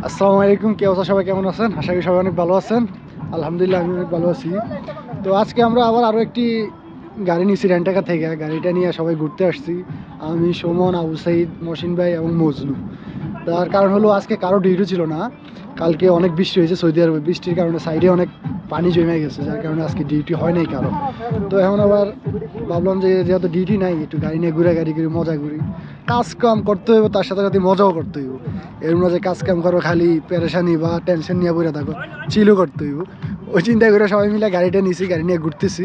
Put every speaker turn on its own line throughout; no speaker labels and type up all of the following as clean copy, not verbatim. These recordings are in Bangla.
আসসালামু আলাইকুম, কে অবস্থা? সবাই কেমন আছেন? আশা করি সবাই অনেক ভালো আছেন। আলহামদুলিল্লাহ আমি অনেক ভালো আছি। তো আজকে আমরা আবার আরও একটি গাড়ি নিয়েছি রেন্টাকার থেকে। গাড়িটা নিয়ে সবাই ঘুরতে আসছি। আমি, সুমন, আবু সাইদ, মহসিন ভাই এবং মজনু। তার কারণ হলো আজকে কারো ডিউটি ছিল না। কালকে অনেক বৃষ্টি হয়েছে সৌদি আরবে, বৃষ্টির কারণে সাইডে অনেক পানি জমে গেছে, যার কারণে আজকে ডিউটি হয় নাই কারো। তো এখন আবার ভাবলাম যে যেহেতু ডিউটি নাই, একটু গাড়ি নিয়ে ঘুরে গাড়ি করি, মজা করি। কাজ কাম করতে হইব, তার সাথে সাথে মজাও করতে হইব। এর মাঝে কাজ কাম করো খালি পেরেশানি বা টেনশন নিয়ে বসে থাকো, চিলও করতে হইব। ওই চিন্তা করে সবাই মিলে গাড়িটা নিয়েছি, গাড়ি নিয়ে ঘুরতেছি।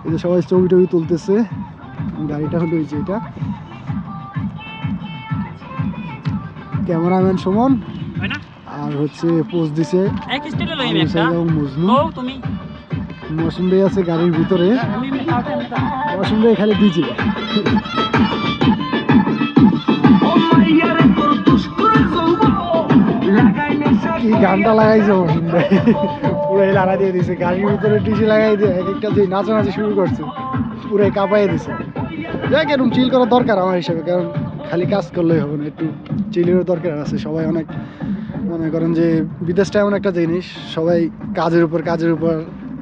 এই যে সবাই ছবি টবি তুলতেছে। গাড়িটা হলো এই যে এটা। ক্যামেরাম্যান সুমন আর হচ্ছে পোস্ট দিছে মজনু। মৌসুম ভাই আছে গাড়ির ভিতরে। মৌসুম ভাই খালি ডিজে। কি গানটা লাগাইছে মৌসুম ভাই, পুরাই লাড়া দিয়ে দিছে গাড়ির ভিতরে, ডিজে লাগাই দিয়ে এক একটা যে নাচানাচি শুরু করছে, পুরাই কাঁপাই দিছে। যাক, এরকম চিল করার দরকার আমার হিসাবে, কারণ খালি কাজ করলেই হবে না, একটু চিলেরও দরকার আছে। সবাই অনেক মনে করেন যে বিদেশটা এমন একটা জিনিস, সবাই কাজের উপর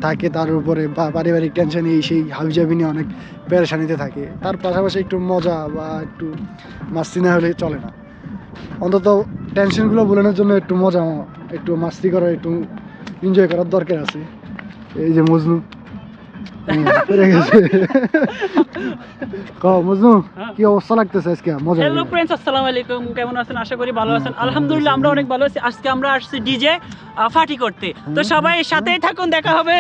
থাকে, তার উপরে পারিবারিক টেনশন এই সেই হাবিজাবি নিয়ে অনেক পেরেশানিতে থাকে। তার পাশাপাশি একটু মজা বা একটু মাস্তি না হলে চলে না। অন্তত টেনশনগুলো ভুলানোর জন্য একটু মজা, একটু মাস্তি করার, একটু এনজয় করার দরকার আছে। এই যে মজনু মজনু, কি অবস্থা লাগতেছে আজকে? মজা।
হ্যালো ফ্রেন্ডস, আসসালামু আলাইকুম। কেমন আছেন? আশা করি ভালো আছেন। আলহামদুলিল্লাহ আমরা অনেক ভালো আছি। আজকে আমরা আসছি ডিজে পার্টি করতে, তো সবাই সাথেই থাকুন, দেখা হবে।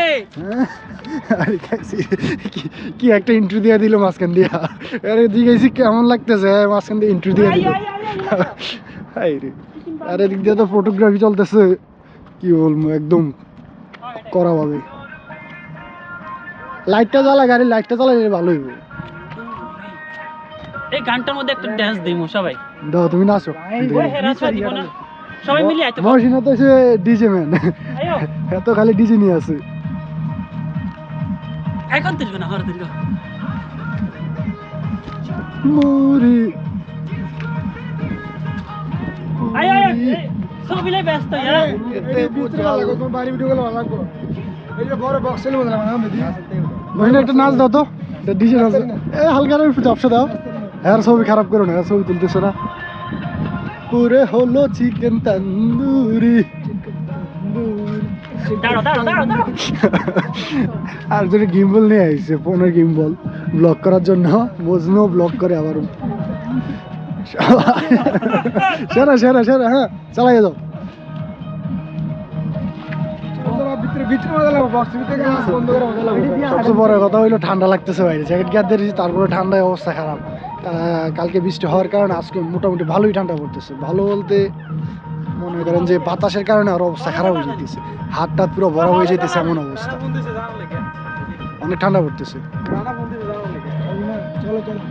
কি একটা ইন্ট্রো দিয়ে দিল মাঝখান দিয়া। আরে জিজ্ঞাসি কেমন লাগতেছে, মাঝখান দিয়ে ইন্ট্রো দিয়ে দিল। আর এদিক দিয়ে তো ফটোগ্রাফি চলতেছে, কি বলবো, একদম করা হবে। লাইটটা জ্বালা, গাড়ির লাইটটা জ্বালালে ভালো হইব।
এই গানটার মধ্যে একটা ডান্স দিমু সবাই।
দাও, তুমি নাচো।
সবাই মিলে আইতো।
মহসিনা তো সে ডিজে ম্যান, এত খালি ডিজে নিয়ে আছে।
এখন তুলবো না, হর তুলবো।
মুরি
আয় সব মিলে ব্যস্ত ইয়ার।
এতে ভিতরে লাগো, তোমার বাড়ি ভিডিও গুলো লাগো। এই যে বড় বক্স এর মধ্যে লাগানো মেদি। মহিলা একটা নাচ দাও তো, এটা ডিজে নাচ। এই হালকা একটু চাপসা দাও। হ্যাঁ, ছবি খারাপ করো না, ছবি তুলতেছ না। পুরে হলো চিকেন তন্দুরি। আর যদি গিম্বল নিয়ে আইছে, ফোনের গিম্বল ব্লক করার জন্য। মজনু ব্লক করে আবার। সেরা সেরা সেরা, হ্যাঁ চালাই যাও। সবচেয়ে বড় কথা হইলো ঠান্ডা লাগতেছে বাইরে, জ্যাকেট গিয়ে দিয়েছি, তারপরে ঠান্ডায় অবস্থা খারাপ। কালকে বৃষ্টি হওয়ার কারণে আজকে মোটামুটি ভালোই ঠান্ডা পড়তেছে। ভালো বলতে মনে করেন যে বাতাসের কারণে আরো অবস্থা খারাপ হয়ে যেতেছে, হাত টাত পুরো বড় হয়ে যেতেছে, এমন অবস্থা। অনেক ঠান্ডা পড়তেছে। চলো চলো,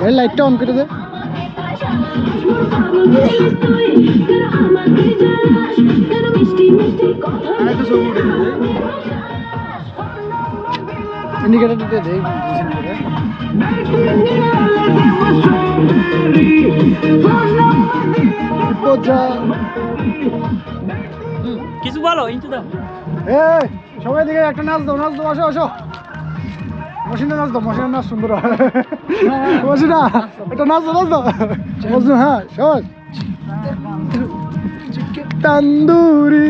গাড়ির লাইটটা অন করে দে। ইন্ডিকেটর দিতে দে।
কিছু বলো, ইন্টু দাও।
এই সবাই দিকে একটা নাচ দাও, নাচ দাও, আসো আসো। মশিনা নাচ দাও, মশিনা নাচ সুন্দর। মশিনা একটা নাচ দাও, নাচ দাও। মজনু, হ্যাঁ সবাই। তন্দুরি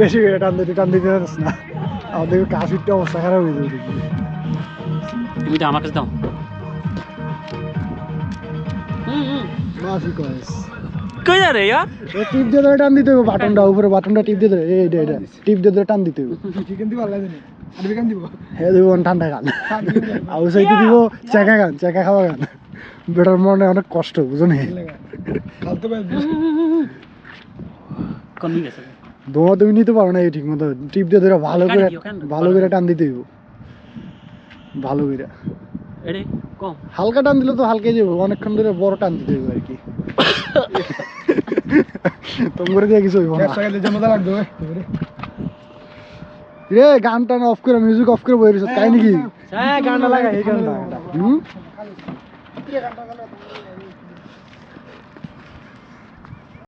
বেশি করে টান দিতে না, আমাদের কাশিরটা অবস্থা খারাপ হয়ে যাবে।
তুমি তো আমার কাছে দাও। কই যা রে ইয়ার?
টিপ দিয়ে ধরে টান দিতে হবে, বাটনটা উপরে, বাটনটা টিপ দিয়ে ধরে, এইটা এটা টিপ দিয়ে ধরে টান দিতে হবে। চিকেন দিব আল্লাহ জানে, আর বিকান দিব। হ্যাঁ দিব ঠান্ডা গান, আউসাইতে দিব চাকা গান, চাকা খাওয়া গান। বেটার মনে অনেক কষ্ট, বুঝো নি?
কমই গেছে।
দোয়া তুমি নিতে পারো না এই ঠিক মতো, টিপ দিয়ে ধরে ভালো করে টান দিতে হইব, ভালো করে। হালকা টান দিলে তো হালকাই যাবো, অনেকক্ষণ ধরে বড় টান দিতে হইব আর কি। তোমার দিয়ে কিছু হইব না। রে গান টান অফ করে, মিউজিক অফ করে বই রয়েছে তাই নাকি? হুম